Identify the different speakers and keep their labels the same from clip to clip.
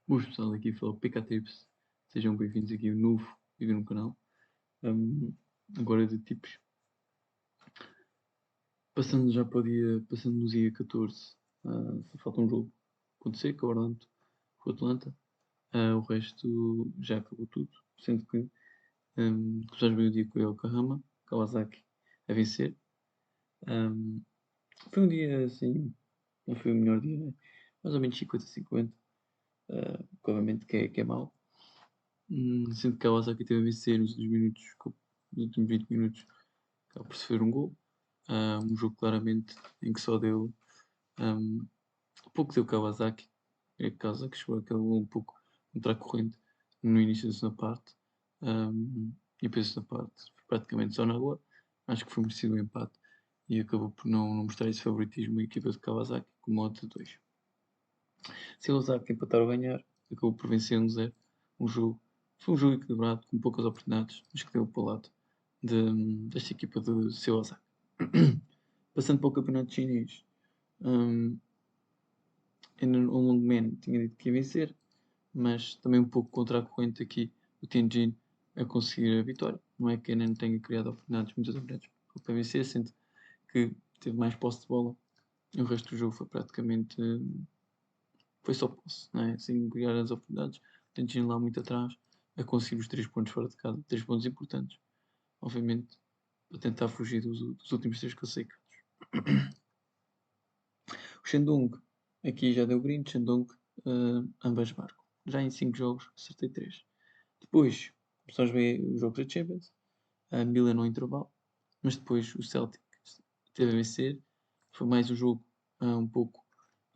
Speaker 1: Boas pessoal, aqui fala o PK Tips. Sejam bem-vindos aqui a um novo vídeo no canal. Um, Agora de tipos. Passando já para o dia, passando no dia 14, só falta um jogo acontecer, que é o Orlando com o Atlanta. O resto já acabou tudo, sendo que começamos bem o dia com o Yokohama, Kawasaki a vencer. Um, Foi um dia assim, não foi o melhor dia, né? Mais ou menos 50-50, que obviamente que é mau. Sendo que Kawasaki teve a vencer nos últimos minutos, nos últimos 20 minutos, acaba por sofrer um gol. Um jogo claramente em que só deu pouco deu Kawasaki. É Kawasaki chegou aquele gol um pouco contra a corrente no início da segunda parte. E depois da segunda parte praticamente só na rua. Acho que foi merecido o empate e acabou por não mostrar esse favoritismo à equipa de Kawasaki com modo de 2. Se o Osaka empatar ou ganhar, acabou por vencer 1-0 um jogo. Foi um jogo equilibrado, com poucas oportunidades, mas que deu para o lado desta equipa do seu Osaka. Passando para o campeonato chinês, um, ainda o Longman tinha dito que ia vencer, mas também um pouco contra a corrente aqui, o Tianjin a conseguir a vitória. Não é que ainda não tenha criado oportunidades, muitas oportunidades para vencer, sendo que teve mais posse de bola e o resto do jogo foi praticamente foi só posse, não é? Sem criar as oportunidades. Tianjin lá muito atrás a conseguir os 3 pontos fora de casa, 3 pontos importantes, obviamente, para tentar fugir dos últimos 3 classificados. O Shandong, aqui já deu green, Shandong, ambas marcam. Já em 5 jogos, acertei 3. Depois, começamos a ver os jogos da Champions, a Milan no intervalo, mas depois o Celtic teve a vencer. Foi mais um jogo um pouco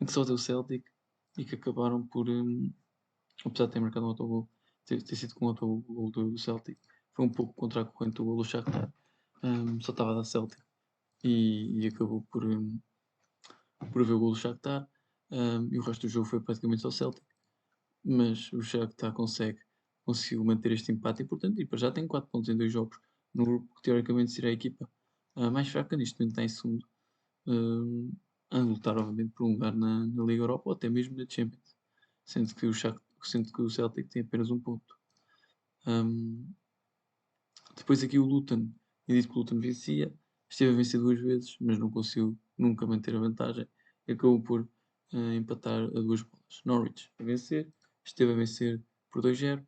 Speaker 1: em que só deu o Celtic e que acabaram por, apesar de ter marcado um autogol, ter sido com um autogol do Celtic, foi um pouco contra a corrente do gol do Shakhtar. Só estava a dar Celtic e acabou por haver o gol do Shakhtar. E o resto do jogo foi praticamente só Celtic. Mas o Shakhtar conseguiu manter este empate importante e para já tem 4 pontos em 2 jogos no grupo que teoricamente será a equipa mais fraca, neste momento está em segundo, a lutar obviamente por um lugar na Liga Europa ou até mesmo na Champions, sendo que o Celtic tem apenas um ponto. Depois aqui o Luton, eu disse que o Luton vencia, esteve a vencer 2 vezes, mas não conseguiu nunca manter a vantagem e acabou por empatar a 2 bolas. Norwich a vencer, esteve a vencer por 2-0,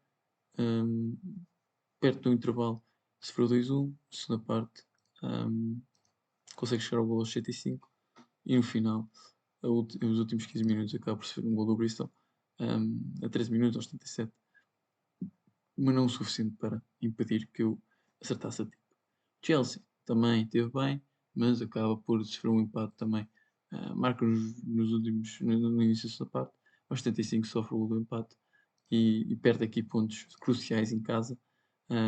Speaker 1: um, perto do intervalo sofreu 2-1, segunda parte consegue chegar ao gol aos 105 e no final, os últimos 15 minutos, acaba por sofrer um gol do Bristol a 13 minutos, aos 77, mas não o suficiente para impedir que eu acertasse a tipo. Chelsea também esteve bem, mas acaba por sofrer um empate também. Marca nos últimos, no início da sua parte, aos 75 sofre o gol do empate e perde aqui pontos cruciais em casa.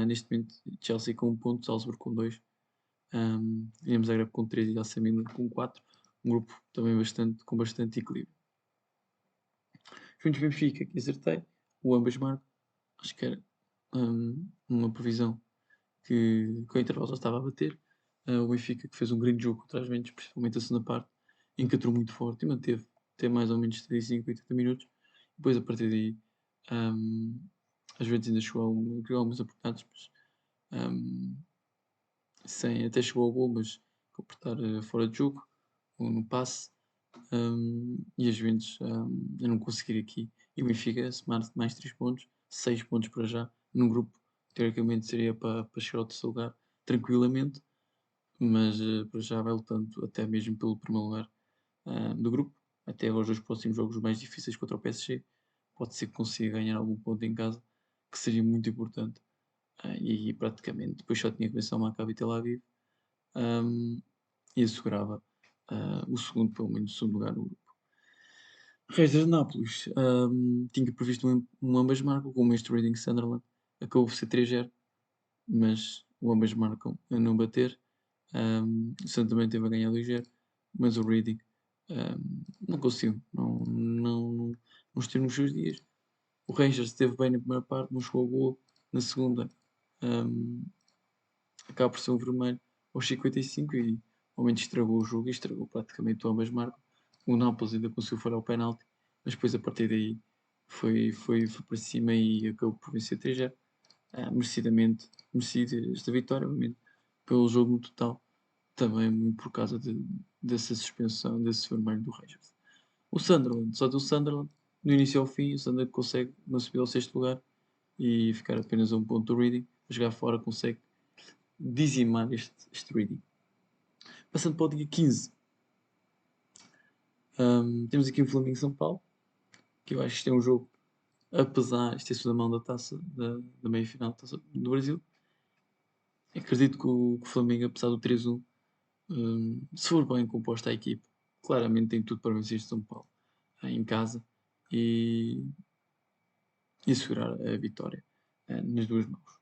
Speaker 1: Neste momento, Chelsea com 1 ponto, Salzburg com 2, Dinamo Zagreb com 3 e AC Milan com 4. Um grupo também com bastante equilíbrio. Juntos Benfica, que acertei, o ambas marcam. Acho que era uma previsão que o intervalo já estava a bater. O Benfica que fez um grande jogo contra as Juventus, principalmente a segunda parte, encatrou muito forte e manteve até mais ou menos 75, 80 minutos. Depois, a partir daí, as Juventus ainda criou algumas oportunidades, mas até chegou ao gol, mas completar fora de jogo, ou no passe. E as Juventus a não conseguir aqui. E o Benfica a somar mais 3 pontos, 6 pontos para já, num grupo teoricamente seria para chegar ao terceiro lugar tranquilamente, mas para já vai lutando até mesmo pelo primeiro lugar do grupo. Até agora os 2 próximos jogos mais difíceis contra o PSG. Pode ser que consiga ganhar algum ponto em casa, que seria muito importante. E praticamente depois só tinha que vencer o Maccabi Tel Aviv e assegurava o segundo, pelo menos o segundo lugar no grupo. Reis de Nápoles tinha previsto um ambas marcam com o Manchester Reading Sunderland. Acabou por ser 3-0, mas o ambas marcam a não bater. O Santos também teve a ganhar 2-0, mas o Reading não conseguiu, não esteve nos seus dias. O Rangers esteve bem na primeira parte, não chegou ao gol. Na segunda, acaba por ser o vermelho aos 55 e ao menos estragou o jogo e estragou praticamente o ambas marcam. O Nápoles ainda conseguiu falhar o penalti, mas depois a partir daí foi para cima e acabou por vencer 3-0. Merecidamente, merecida esta vitória, obviamente, pelo jogo no total, também muito por causa dessa suspensão, desse vermelho do Rangers. O Sunderland, só do Sunderland, do início ao fim, o Sunderland consegue não subir ao sexto lugar e ficar apenas a um ponto do Reading. A jogar fora consegue dizimar este Reading. Passando para o dia 15, temos aqui o Flamengo São Paulo, que eu acho que isto é um jogo, apesar de ter sido a mão da taça, da meia-final da taça do Brasil. Acredito que o Flamengo, apesar do 3-1, se for bem composta a equipe, claramente tem tudo para vencer este São Paulo em casa e assegurar a vitória nas duas mãos.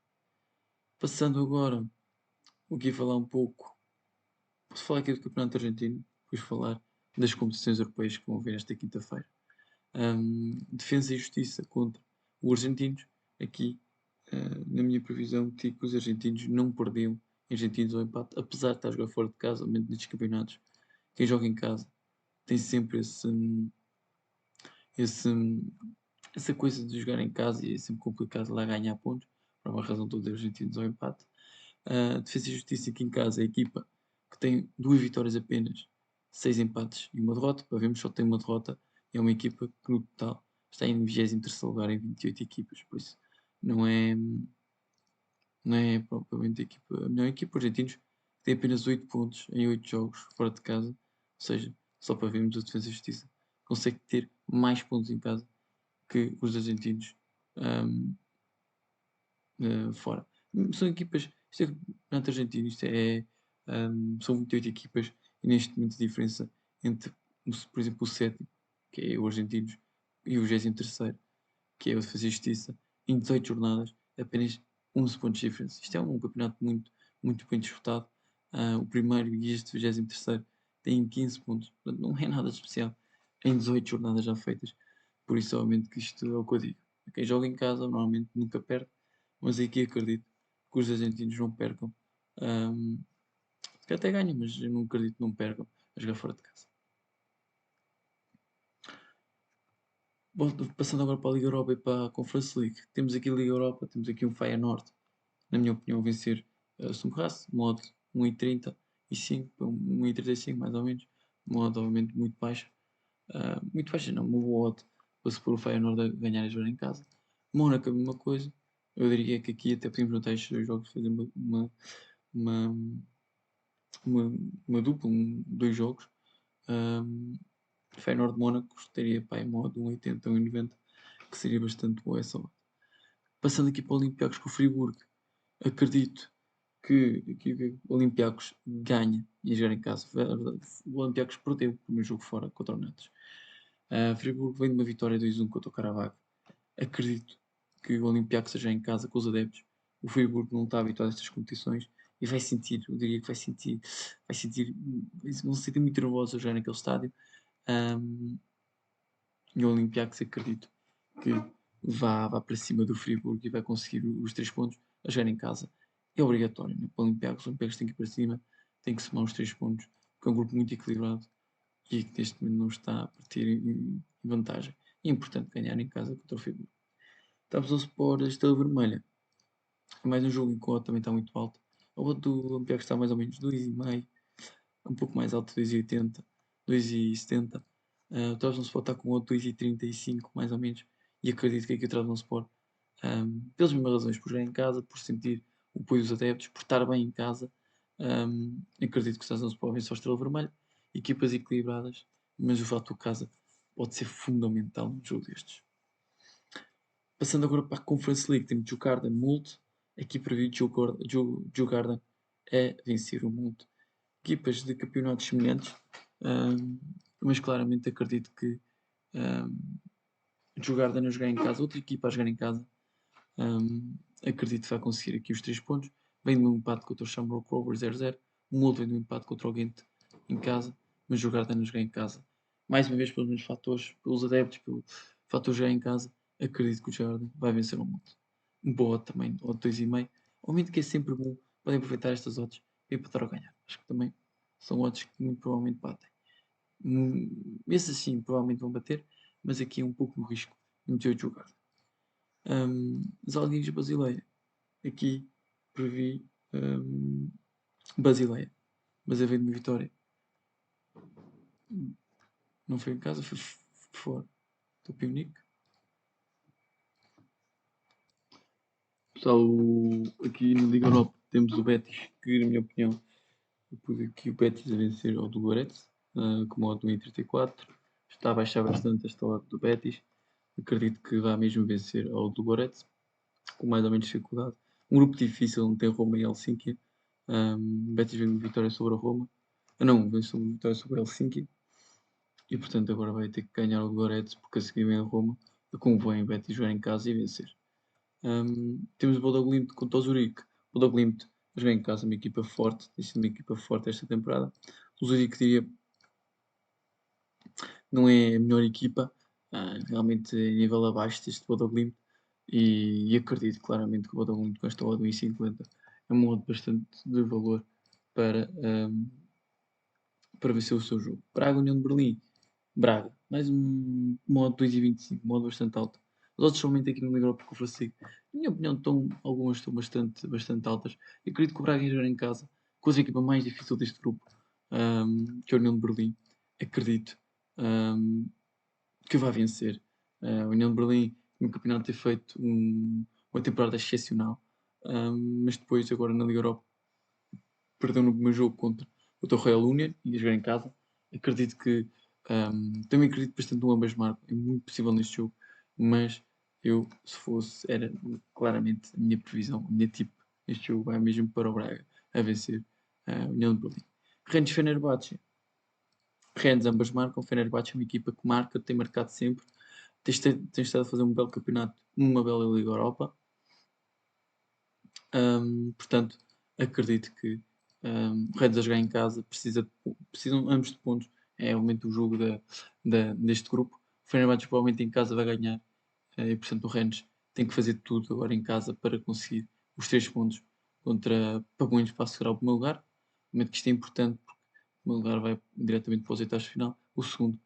Speaker 1: Passando agora, vou aqui falar um pouco. Posso falar aqui do Campeonato Argentino, depois falar das competições europeias que vão haver esta quinta-feira. Defesa e Justiça contra os argentinos. Aqui, na minha previsão, digo que os argentinos não perdiam argentinos ao empate, apesar de estar a jogar fora de casa, aumento nestes campeonatos. Quem joga em casa tem sempre esse, essa coisa de jogar em casa e é sempre complicado lá ganhar pontos, por uma razão todos os argentinos ao empate. Defesa e Justiça aqui em casa, a equipa que tem 2 vitórias apenas, 6 empates e uma derrota. Para vermos, só tem uma derrota. É uma equipa que no total está em 23º lugar em 28 equipas, por isso não é, não é propriamente a melhor equipa. Os argentinos têm apenas 8 pontos em 8 jogos fora de casa, ou seja, só para vermos a Defesa e Justiça consegue ter mais pontos em casa que os argentinos fora. São equipas, isto é campeonato argentino, são 28 equipas e neste momento a diferença entre, por exemplo, o sétimo, que é o Argentinos, e o 23º, que é o Defesa e Justiça, em 18 jornadas, apenas 11 pontos de diferença. Isto é um campeonato muito, muito bem disputado. O primeiro e este 23º têm 15 pontos, portanto não é nada especial em 18 jornadas já feitas. Por isso, obviamente, que isto é o que eu digo. Quem joga em casa normalmente nunca perde, mas aqui acredito que os argentinos não percam. Que até ganham, mas eu não acredito que não percam a jogar fora de casa. Bom, passando agora para a Liga Europa e para a Conference League. Temos aqui a Liga Europa, temos aqui um Feyenoord, na minha opinião, vencer o Sturm modo 1,35, 1,35 mais ou menos, modo obviamente muito baixa não, uma boa odd para se pôr o Feyenoord a ganhar a jogar em casa. Mónaco a mesma coisa, eu diria que aqui até podemos juntar estes dois jogos, fazer uma, uma dupla, dois jogos. Feyenoord Mónaco estaria para em modo 1,80, 1,90, que seria bastante boa essa odd. Passando aqui para o Olympiacos com o Friburgo, acredito que o Olympiacos ganha e a jogar em casa. O Olympiacos perdeu o primeiro jogo fora contra o Nantes. Friburgo vem de uma vitória 2-1 contra o Caravaggio. Acredito que o Olympiacos seja em casa com os adeptos. O Friburgo não está habituado a estas competições e vai sentir, eu diria que vai sentir, vão se sentir muito nervosos a jogar naquele estádio. E o Olympiacos acredito que vá para cima do Friburgo e vai conseguir os 3 pontos a jogar em casa. É obrigatório, né? Para o Olympiacos tem que ir para cima, tem que somar os 3 pontos, porque é um grupo muito equilibrado e que neste momento não está a partir em vantagem. É importante ganhar em casa contra o Friburgo. Estamos ao Sport Estrela Vermelha. Mais um jogo em que o também está muito alto. O outro do Olympiacos está mais ou menos 2,5, um pouco mais alto, 2,80, 2,70. O Trabzonspor está com outro 2,35 mais ou menos, e acredito que aqui o Trabzonspor, pelas mesmas razões, por jogar em casa, por sentir o apoio dos adeptos, por estar bem em casa, acredito que o Trabzonspor vence ao Estrela Vermelha. Equipas equilibradas, mas o fator casa pode ser fundamental num jogo destes. Passando agora para a Conference League, temos Djurgården Mult. Aqui previu Djurgården a vencer o Mult. Equipas de campeonatos semelhantes, mas claramente acredito que Djurgården a jogar em casa, outra equipa a jogar em casa, acredito que vai conseguir aqui os 3 pontos. Vem de um empate contra o Shamrock Rovers 0-0. O Mult vem de um empate contra o Ghent em casa, mas Djurgården a jogar em casa. Mais uma vez pelos mesmos fatores, pelos adeptos, pelo fator jogar em casa, acredito que o Djurgården vai vencer o Mult. Um boa também, ou 2,5. Aumento que é sempre bom, podem aproveitar estas odds para empatar ou ganhar. Acho que também são odds que muito provavelmente batem. Esses assim provavelmente vão bater, mas aqui é um pouco no risco 28 jogar. Zalgiris Basileia. Aqui previ Basileia. Mas veio de uma vitória. Não foi em casa, foi fora. Estou pionico. Pessoal, aqui na Liga Europa temos o Betis, que na minha opinião, eu pus aqui o Betis a vencer ao do Goretz, com uma odd de 1,34. Está a baixar bastante esta odd do Betis. Acredito que vai mesmo vencer ao do Goretz, com mais ou menos dificuldade. Um grupo difícil, não tem Roma e Helsinki. Betis vem de vitória sobre a Roma. Não, venceu uma vitória sobre a Helsinki. E portanto agora vai ter que ganhar o Goretz, porque a seguir vem a Roma. Convém o Betis jogar em casa e vencer. Temos o Bodo Glimt contra o Zurique. O Bodo Glimt joga em casa, uma equipa forte, tem sido uma equipa forte esta temporada. O Zurique diria não é a melhor equipa, realmente é nível abaixo deste Bodo Glimt. E acredito claramente que o Bodo Glimt com esta odd 1,50 é um modo bastante de valor para, para vencer o seu jogo. Braga, União de Berlim. Braga, mais um modo 2,25, modo bastante alto. Os outros somente aqui no Liga Europa Conference League, na minha opinião, algumas estão bastante altas. Eu acredito que o Braga jogar em casa, com a equipa mais difícil deste grupo, que é a União de Berlim, acredito que vai vencer. A União de Berlim, no campeonato, ter feito uma temporada excepcional, mas depois, agora na Liga Europa, perdeu no primeiro jogo contra o Royal Union, e a jogar em casa. Acredito que também acredito bastante no ambas marcam, é muito possível neste jogo, mas eu, se fosse, era claramente a minha previsão, a minha tipo. Este jogo vai mesmo para o Braga a vencer a União de Berlim. Rennes Fenerbahçe. Rennes ambas marcam. Fenerbahçe é uma equipa que marca, tem marcado sempre. Tem estado a fazer um belo campeonato, uma bela Liga Europa. Portanto, acredito que o Rennes a jogar em casa precisam ambos de pontos. É realmente o jogo deste grupo. O Fenerbahçe provavelmente em casa vai ganhar, e portanto o Rennes tem que fazer tudo agora em casa para conseguir os 3 pontos contra Paguões para assegurar o primeiro lugar. Momento que isto é importante porque o primeiro lugar vai diretamente para os oitavos de final. O segundo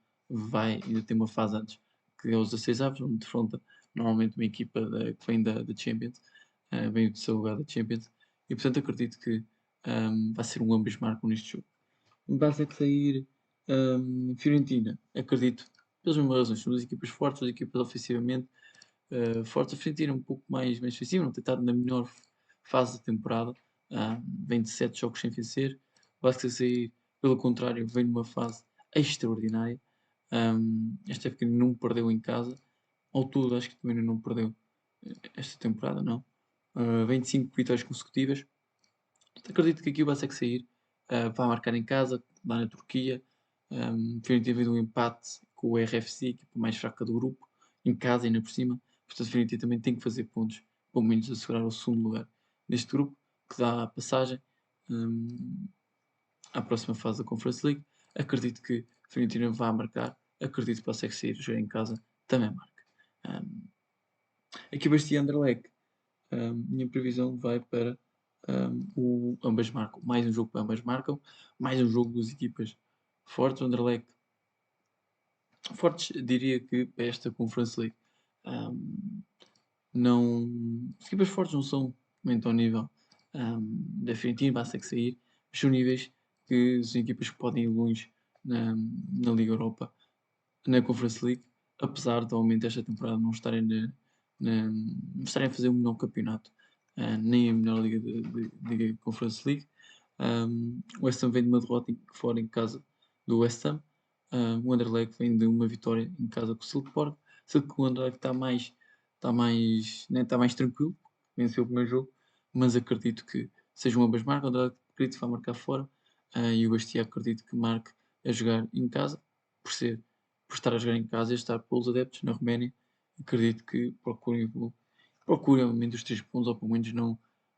Speaker 1: ainda tem uma fase antes, que é os 16 avos, onde defronta normalmente uma equipa que vem da Champions, vem o terceiro lugar da Champions, e portanto acredito que vai ser um ambos marcam neste jogo. Vai ser que sair Fiorentina, acredito, pelas mesmas razões, são duas equipas fortes, duas equipas ofensivamente fortes. A Fiorentina um pouco mais ofensiva, não tem estado na melhor fase da temporada, vem de 7 jogos sem vencer. Vai ser sair, pelo contrário, vem numa fase extraordinária. Esta época não perdeu em casa, ao todo acho que também não perdeu esta temporada, não. 25 vitórias consecutivas. Acredito que aqui o Basek sair vai marcar em casa, lá na Turquia. Fiorentina teve um empate com o RFC, a equipa mais fraca do grupo, em casa e ainda por cima. Portanto, a Fiorentina também tem que fazer pontos, pelo menos assegurar o segundo lugar neste grupo, que dá a passagem à próxima fase da Conference League. Acredito que a Fiorentina vai marcar. Acredito que o Basek sair jogar em casa também marca. Aqui o Bastia Anderlecht. Minha previsão vai para o ambas marcam. Mais um jogo para ambas marcam. Mais um jogo das equipas fortes. O Anderlecht fortes, diria que para esta Conference League não. As equipas fortes não são muito ao nível da Fiorentina, basta que sair. Mas são níveis que as equipas que podem ir longe na Liga Europa, na Conference League, apesar de realmente esta temporada não estarem, não estarem a fazer um melhor campeonato, nem a melhor Liga de Conference League. O West Ham vem de uma derrota fora em casa do West Ham. O Anderlecht vem de uma vitória em casa com o Silkeborg. Só que o Anderlecht está mais tranquilo, venceu o primeiro jogo, mas acredito que sejam ambas marcas. O Anderlecht acredito que vai marcar fora, e o Bastia acredito que marque a jogar em casa, por estar a jogar em casa e estar pelos adeptos na Roménia. Acredito que procurem obviamente os 3 pontos, ou pelo menos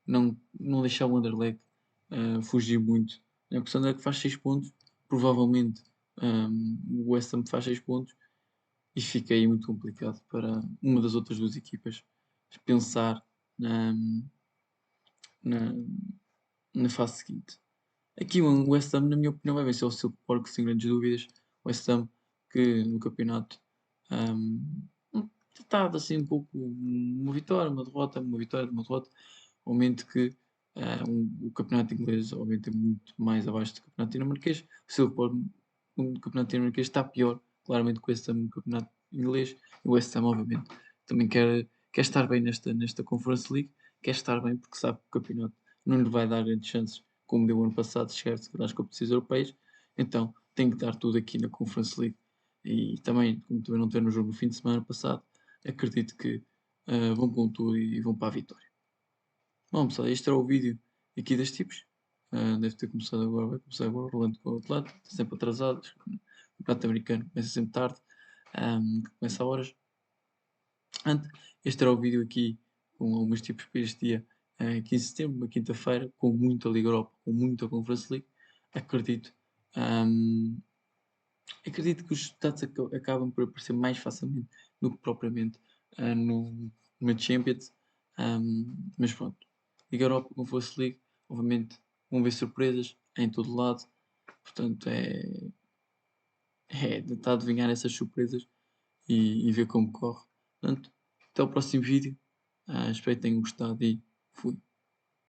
Speaker 1: não deixar o Anderlecht fugir muito. A questão é que faz 6 pontos, provavelmente o West Ham faz 6 pontos, e fica aí muito complicado para uma das outras duas equipas pensar na, na fase seguinte. Aqui o West Ham, na minha opinião, vai vencer o Silkeborg sem grandes dúvidas. O West Ham que no campeonato está assim um pouco uma vitória, uma derrota, uma vitória, uma derrota, ao momento que o campeonato inglês obviamente é muito mais abaixo do campeonato dinamarquês, o seu o campeonato dinamarquês está pior, claramente com esse campeonato inglês, e o West Ham obviamente também quer estar bem nesta Conference League, quer estar bem porque sabe que o campeonato não lhe vai dar grandes chances, como deu ano passado, de chegar às competições europeias, então tem que dar tudo aqui na Conference League. E também, como também não ter no jogo no fim de semana passado, acredito que vão com tudo e vão para a vitória. Bom, pessoal, este era o vídeo aqui das tipos. Deve ter começado agora, vai começar agora o Orlando com o Atlanta, está sempre atrasado. O campeonato americano começa sempre tarde, começa a horas. Portanto, este era o vídeo aqui com alguns tipos para este dia 15 de setembro, uma quinta-feira, com muita Liga Europa, com muita Conference League. Acredito, ahm, acredito que os resultados acabam por aparecer mais facilmente do que propriamente numa Champions. Mas pronto, Liga Europa, Conference League, obviamente vão ver surpresas em todo lado. Portanto, é tentar adivinhar essas surpresas e ver como corre. Portanto, até o próximo vídeo. Espero que tenham gostado e fui.